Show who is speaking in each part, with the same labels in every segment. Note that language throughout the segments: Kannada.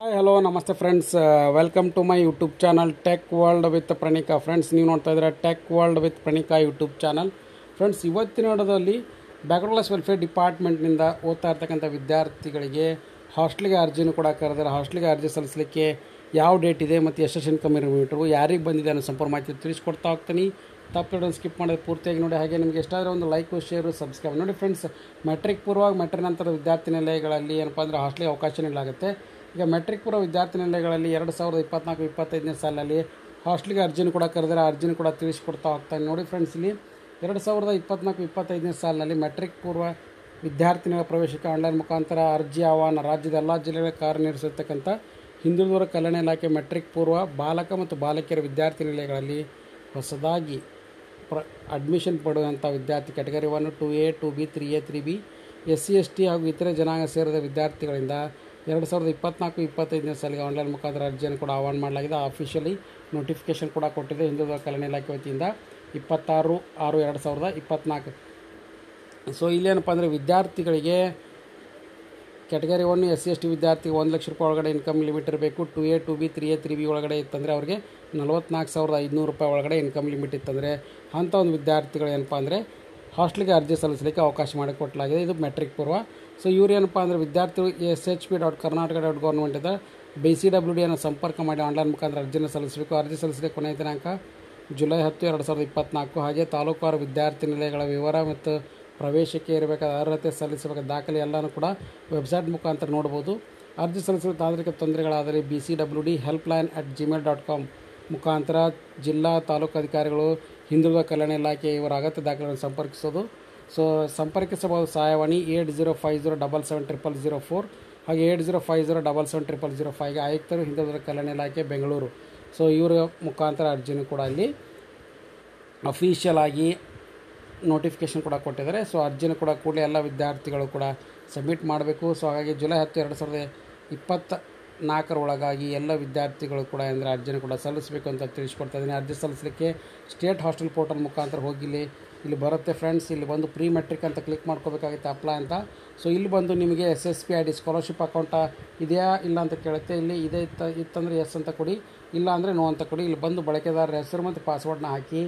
Speaker 1: ಹಾಯ್ ಹಲೋ ನಮಸ್ತೆ friends, welcome to my YouTube channel tech world with Pranika. Friends, ನೀವು ನೋಡ್ತಾ ಇದ್ದೀರಾ tech world with Pranika YouTube channel. Friends, ಇವತ್ತಿನ ವಿಡಿಯೋದಲ್ಲಿ ಬ್ಯಾಕ್ವರ್ಡ್ ಕ್ಲಾಸ್ ವೆಲ್ಫೇರ್ ಡಿಪಾರ್ಟ್ಮೆಂಟ್ನಿಂದ ಓದ್ತಾ ಇರ್ತಕ್ಕಂಥ ವಿದ್ಯಾರ್ಥಿಗಳಿಗೆ ಹಾಸ್ಟೆಲ್ಗೆ ಅರ್ಜಿನೂ ಕೂಡ ಕರೆದರೆ ಹಾಸ್ಟೆಲ್ಗೆ ಅರ್ಜಿ ಸಲ್ಲಿಸಲಿಕ್ಕೆ ಯಾವ ಡೇಟ್ ಇದೆ ಮತ್ತು ಎಷ್ಟು ಇನ್ಕಮ್ ರಿಮೀಟ್ರು ಯಾರಿಗೆ ಬಂದಿದೆ ಅನ್ನೋ ಸಂಪೂರ್ಣ ಮಾಹಿತಿ ತಿಳಿಸ್ಕೊಡ್ತಾ ಹೋಗ್ತೀನಿ. ತಪ್ಪು ಸ್ಕಿಪ್ ಮಾಡೋದು ಪೂರ್ತಿಯಾಗಿ ನೋಡಿ. ಹಾಗೆ ನಿಮಗೆ ಇಷ್ಟ ಆದರೆ ಒಂದು ಲೈಕು, ಶೇರು, ಸಬ್ಸ್ಕ್ರೈಬ್ ನೋಡಿ. ಫ್ರೆಂಡ್ಸ್, ಮೆಟ್ರಿಕ್ ಪೂರ್ವವಾಗಿ ಮೆಟ್ರಿಕ್ ನಂತರ ವಿದ್ಯಾರ್ಥಿ ನಿಲಯಗಳಲ್ಲಿ ಏನಪ್ಪ ಅಂದರೆ ಹಾಸ್ಟೆಲ್ಗೆ ಅವಕಾಶ ನೀಡಲಾಗುತ್ತೆ. ಈಗ ಮೆಟ್ರಿಕ್ ಪೂರ್ವ ವಿದ್ಯಾರ್ಥಿ ನಿಲಯಗಳಲ್ಲಿ 2024-25 ಸಾಲಿನಲ್ಲಿ ಹಾಸ್ಟೆಲ್ಗೆ ಅರ್ಜಿನೂ ಕೂಡ ಕರೆದರೆ ಅರ್ಜಿನೂ ಕೂಡ ತಿಳಿಸ್ಕೊಡ್ತಾ ಹೋಗ್ತಾನೆ ನೋಡಿ. ಫ್ರೆಂಡ್ಸ್, ಇಲ್ಲಿ 2024-25 ಸಾಲಿನಲ್ಲಿ ಮೆಟ್ರಿಕ್ ಪೂರ್ವ ವಿದ್ಯಾರ್ಥಿನಿಗಳ ಪ್ರವೇಶಕ್ಕೆ ಆನ್ಲೈನ್ ಮುಖಾಂತರ ಅರ್ಜಿ ಆಹ್ವಾನ ರಾಜ್ಯದ ಎಲ್ಲ ಜಿಲ್ಲೆಗಳ ಕಾರ್ಯನಿರ್ವಹಿಸಿರ್ತಕ್ಕಂಥ ಹಿಂದುಳಿದವರ ಕಲ್ಯಾಣ ಇಲಾಖೆ ಮೆಟ್ರಿಕ್ ಪೂರ್ವ ಬಾಲಕ ಮತ್ತು ಬಾಲಕಿಯರ ವಿದ್ಯಾರ್ಥಿ ನಿಲಯಗಳಲ್ಲಿ ಹೊಸದಾಗಿ ಅಡ್ಮಿಷನ್ ಪಡೆಯುವಂಥ ವಿದ್ಯಾರ್ಥಿ category 1, 2A, 2B, 3A, 3B, SC, ST ಹಾಗೂ ಇತರೆ ಜನಾಂಗ ಸೇರಿದ ವಿದ್ಯಾರ್ಥಿಗಳಿಂದ 2024-25 ಸಾಲಿಗೆ ಆನ್ಲೈನ್ ಮುಖಾಂತರ ಅರ್ಜಿಯನ್ನು ಕೂಡ ಆಹ್ವಾನ ಮಾಡಲಾಗಿದೆ. ಅಫಿಷಿಯಲಿ ನೋಟಿಫಿಕೇಷನ್ ಕೂಡ ಕೊಟ್ಟಿದೆ ಹಿಂದುಳಿದ ಕಲ್ಯಾಣ ಇಲಾಖೆ ವತಿಯಿಂದ 26/6/2024. ಸೊ ಇಲ್ಲೇನಪ್ಪ ಅಂದರೆ ವಿದ್ಯಾರ್ಥಿಗಳಿಗೆ ಕ್ಯಾಟಗರಿ 1 SC, ST ವಿದ್ಯಾರ್ಥಿಗೆ 1 ಲಕ್ಷ ರೂಪಾಯಿ ಒಳಗಡೆ ಇನ್ಕಮ್ ಲಿಮಿಟ್ ಇರಬೇಕು. 2A, 2B, 3A, 3B ಒಳಗಡೆ ಇತ್ತಂದರೆ ಅವ್ರಿಗೆ 44,500 ರೂಪಾಯಿ ಒಳಗಡೆ ಇನ್ಕಮ್ ಲಿಮಿಟ್ ಇತ್ತಂದರೆ ಅಂಥ ಒಂದು ವಿದ್ಯಾರ್ಥಿಗಳು ಏನಪ್ಪ ಅಂದರೆ ಹಾಸ್ಟೆಲ್ಗೆ ಅರ್ಜಿ ಸಲ್ಲಿಸಲಿಕ್ಕೆ ಅವಕಾಶ ಮಾಡಿಕೊಡಲಾಗಿದೆ. ಇದು ಮೆಟ್ರಿಕ್ ಪೂರ್ವ. ಸೊ ಇವ್ರು ಏನಪ್ಪ ಅಂದರೆ ವಿದ್ಯಾರ್ಥಿಗಳು shp.karnataka.government BCWD ಅನ್ನು ಸಂಪರ್ಕ ಮಾಡಿ ಆನ್ಲೈನ್ ಮುಖಾಂತರ ಅರ್ಜಿಯನ್ನು ಸಲ್ಲಿಸಬೇಕು. ಅರ್ಜಿ ಸಲ್ಲಿಸಲಿಕ್ಕೆ ಕೊನೆಯ ದಿನಾಂಕ ಜುಲೈ 10, 2024. ಹಾಗೆ ತಾಲೂಕುವಾರು ವಿದ್ಯಾರ್ಥಿ ನಿಲಯಗಳ ವಿವರ ಮತ್ತು ಪ್ರವೇಶಕ್ಕೆ ಇರಬೇಕಾದ ಅರ್ಹತೆ ಸಲ್ಲಿಸಬೇಕಾದ ದಾಖಲೆ ಎಲ್ಲನೂ ಕೂಡ ವೆಬ್ಸೈಟ್ ಮುಖಾಂತರ ನೋಡ್ಬೋದು. ಅರ್ಜಿ ಸಲ್ಲಿಸಲು ತಾಂತ್ರಿಕ ತೊಂದರೆಗಳಾದರೆ BCWD helpline@gmail.com ಮುಖಾಂತರ ಜಿಲ್ಲಾ ತಾಲೂಕು ಅಧಿಕಾರಿಗಳು ಹಿಂದುಳಿದ ಕಲ್ಯಾಣ ಇಲಾಖೆ ಇವರ ಅಗತ್ಯ ದಾಖಲೆಗಳನ್ನು ಸಂಪರ್ಕಿಸೋದು. ಸೊ ಸಂಪರ್ಕಿಸಬಹುದು ಸಹಾಯವಾಣಿ 8050770004 ಹಾಗೆ 8050770005 ಆಯುಕ್ತರು ಹಿಂದುಳಿದ ಕಲ್ಯಾಣ ಇಲಾಖೆ ಬೆಂಗಳೂರು. ಸೊ ಇವರ ಮುಖಾಂತರ ಅರ್ಜಿನೂ ಕೂಡ ಇಲ್ಲಿ ಅಫಿಷಿಯಲ್ ಆಗಿ ನೋಟಿಫಿಕೇಷನ್ ಕೂಡ ಕೊಟ್ಟಿದ್ದಾರೆ. ಸೊ ಅರ್ಜಿನೂ ಕೂಡ ಕೂಡಲೇ ಎಲ್ಲ ವಿದ್ಯಾರ್ಥಿಗಳು ಕೂಡ ಸಬ್ಮಿಟ್ ಮಾಡಬೇಕು. ಸೊ ಹಾಗಾಗಿ ಜುಲೈ 10, 2024 ಒಳಗಾಗಿ ಎಲ್ಲ ವಿದ್ಯಾರ್ಥಿಗಳು ಕೂಡ ಅಂದರೆ ಅರ್ಜಿನೂ ಕೂಡ ಸಲ್ಲಿಸಬೇಕು ಅಂತ ತಿಳಿಸ್ಕೊಡ್ತಾ ಇದ್ದೀನಿ. ಅರ್ಜಿ ಸಲ್ಲಿಸಲಿಕ್ಕೆ ಸ್ಟೇಟ್ ಹಾಸ್ಟೆಲ್ ಪೋರ್ಟಲ್ ಮುಖಾಂತರ ಹೋಗಿ ಇಲ್ಲಿ ಬರುತ್ತೆ ಫ್ರೆಂಡ್ಸ್. ಇಲ್ಲಿ ಬಂದು ಪ್ರೀ ಮೆಟ್ರಿಕ್ ಅಂತ ಕ್ಲಿಕ್ ಮಾಡ್ಕೋಬೇಕಾಗುತ್ತೆ, ಅಪ್ಲೈ ಅಂತ. ಸೊ ಇಲ್ಲಿ ಬಂದು ನಿಮಗೆ SSP ID ಸ್ಕಾಲರ್ಶಿಪ್ ಅಕೌಂಟ ಇದೆಯಾ ಇಲ್ಲ ಅಂತ ಕೇಳುತ್ತೆ. ಇಲ್ಲಿ ಇದೆ ಇತ್ತಂದರೆ ಎಸ್ ಅಂತ ಕೊಡಿ, ಇಲ್ಲ ಅಂದರೆ ನೋ ಅಂತ ಕೊಡಿ. ಇಲ್ಲಿ ಬಂದು ಬಳಕೆದಾರರ ಹೆಸರು ಮತ್ತು ಪಾಸ್ವರ್ಡ್ನ ಹಾಕಿ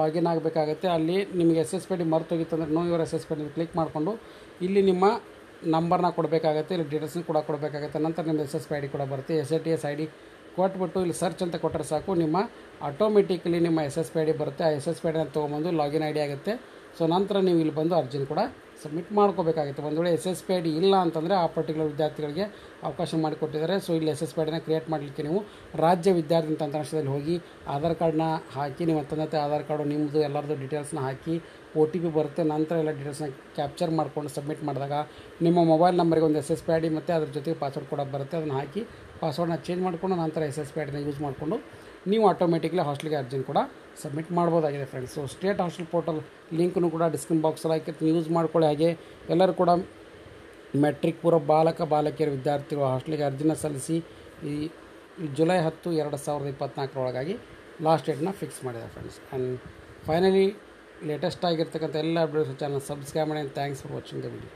Speaker 1: ಲಾಗಿನ್ ಆಗಬೇಕಾಗುತ್ತೆ. ಅಲ್ಲಿ ನಿಮಗೆ SSP ID ಮರ್ತೋಗಿತ್ತಂದರೆ know your SSP ID click ಮಾಡಿಕೊಂಡು ಇಲ್ಲಿ ನಿಮ್ಮ ನಂಬರ್ನ ಕೊಡಬೇಕಾಗತ್ತೆ, ಇಲ್ಲಿ ಡೀಟೇಲ್ಸ್ನ ಕೂಡ ಕೊಡಬೇಕಾಗುತ್ತೆ. ನಂತರ ನಿಮ್ಮ SSP ID ಕೂಡ ಬರುತ್ತೆ. SATS ID ಕೊಟ್ಬಿಟ್ಟು ಇಲ್ಲಿ ಸರ್ಚ್ ಅಂತ ಕೊಟ್ಟರೆ ಸಾಕು, ನಿಮ್ಮ ಆಟೋಮೆಟಿಕಲಿ ನಿಮ್ಮ SSP ID ಬರುತ್ತೆ. ಆ SSP ID ತೊಗೊಂಬಂದು ಲಾಗಿನ್ ID ಆಗುತ್ತೆ. ಸೊ ನಂತರ ನೀವು ಇಲ್ಲಿ ಬಂದು ಅರ್ಜಿನ ಕೂಡ ಸಬ್ಮಿಟ್ ಮಾಡ್ಕೋಬೇಕಾಗುತ್ತೆ. ಒಂದು ವೇಳೆ SSP ID ಇಲ್ಲ ಅಂತಂದರೆ ಆ ಪರ್ಟಿಕ್ಯುಲರ್ ವಿದ್ಯಾರ್ಥಿಗಳಿಗೆ ಅವಕಾಶ ಮಾಡಿಕೊಟ್ಟಿದ್ದಾರೆ. ಸೊ ಇಲ್ಲಿ SSP IDನ ಕ್ರಿಯೇಟ್ ಮಾಡಲಿಕ್ಕೆ ನೀವು ರಾಜ್ಯ ವಿದ್ಯಾರ್ಥಿ ತಂತ್ರಾಂಶದಲ್ಲಿ ಹೋಗಿ ಆಧಾರ್ ಕಾರ್ಡ್ನ ಹಾಕಿ, ನಿಮ್ಮ ತಂದೆ ಆಧಾರ್ ಕಾರ್ಡು ನಿಮ್ಮದು ಎಲ್ಲರದ್ದು ಡೀಟೇಲ್ಸ್ನ ಹಾಕಿ OTP ಬರುತ್ತೆ. ನಂತರ ಎಲ್ಲ ಡೀಟೇಲ್ಸ್ನ ಕ್ಯಾಪ್ಚರ್ ಮಾಡಿಕೊಂಡು ಸಬ್ಮಿಟ್ ಮಾಡಿದಾಗ ನಿಮ್ಮ ಮೊಬೈಲ್ ನಂಬರಿಗೆ ಒಂದು SSP ID ಮತ್ತು ಅದ್ರ ಜೊತೆಗೆ ಪಾಸ್ವರ್ಡ್ ಕೂಡ ಬರುತ್ತೆ. ಅದನ್ನು ಹಾಕಿ ಪಾಸ್ವರ್ಡ್ನ ಚೇಂಜ್ ಮಾಡಿಕೊಂಡು ನಂತರ SSP IDನ ಯೂಸ್ ಮಾಡಿಕೊಂಡು ನೀವು ಆಟೋಮೆಟಿಕ್ಲಿ ಹಾಸ್ಟೆಲ್ಗೆ ಅರ್ಜಿನ ಕೂಡ ಸಬ್ಮಿಟ್ ಮಾಡ್ಬೋದಾಗಿದೆ friends. So state hostel portal ಲಿಂಕ್ನು ಕೂಡ ಡಿಸ್ಕ್ರಿಪ್ಷನ್ ಬಾಕ್ಸಲ್ಲಿ ಹಾಕಿರ್ತೀನಿ, ಯೂಸ್ ಮಾಡ್ಕೊಳ್ಳಿ. ಹಾಗೆ ಎಲ್ಲರೂ ಕೂಡ ಮೆಟ್ರಿಕ್ ಪೂರ್ವ ಬಾಲಕ ಬಾಲಕಿಯರ ವಿದ್ಯಾರ್ಥಿಗಳು ಹಾಸ್ಟೆಲ್ಗೆ ಅರ್ಜಿನ ಸಲ್ಲಿಸಿ ಈ ಜುಲೈ 10, 2024 ಒಳಗಾಗಿ ಲಾಸ್ಟ್ ಡೇಟ್ನ ಫಿಕ್ಸ್ ಮಾಡಿದೆ ಫ್ರೆಂಡ್ಸ್. ಆ್ಯಂಡ್ ಫೈನಲಿ ಲೇಟೆಸ್ಟ್ ಆಗಿರ್ತಕ್ಕಂಥ ಎಲ್ಲ ಅಪ್ಡೇಟ್ಸ್ ಚಾನಲ್ ಸಬ್ಸ್ಕ್ರೈಬ್ ಮಾಡಿ. Thanks for watching the video.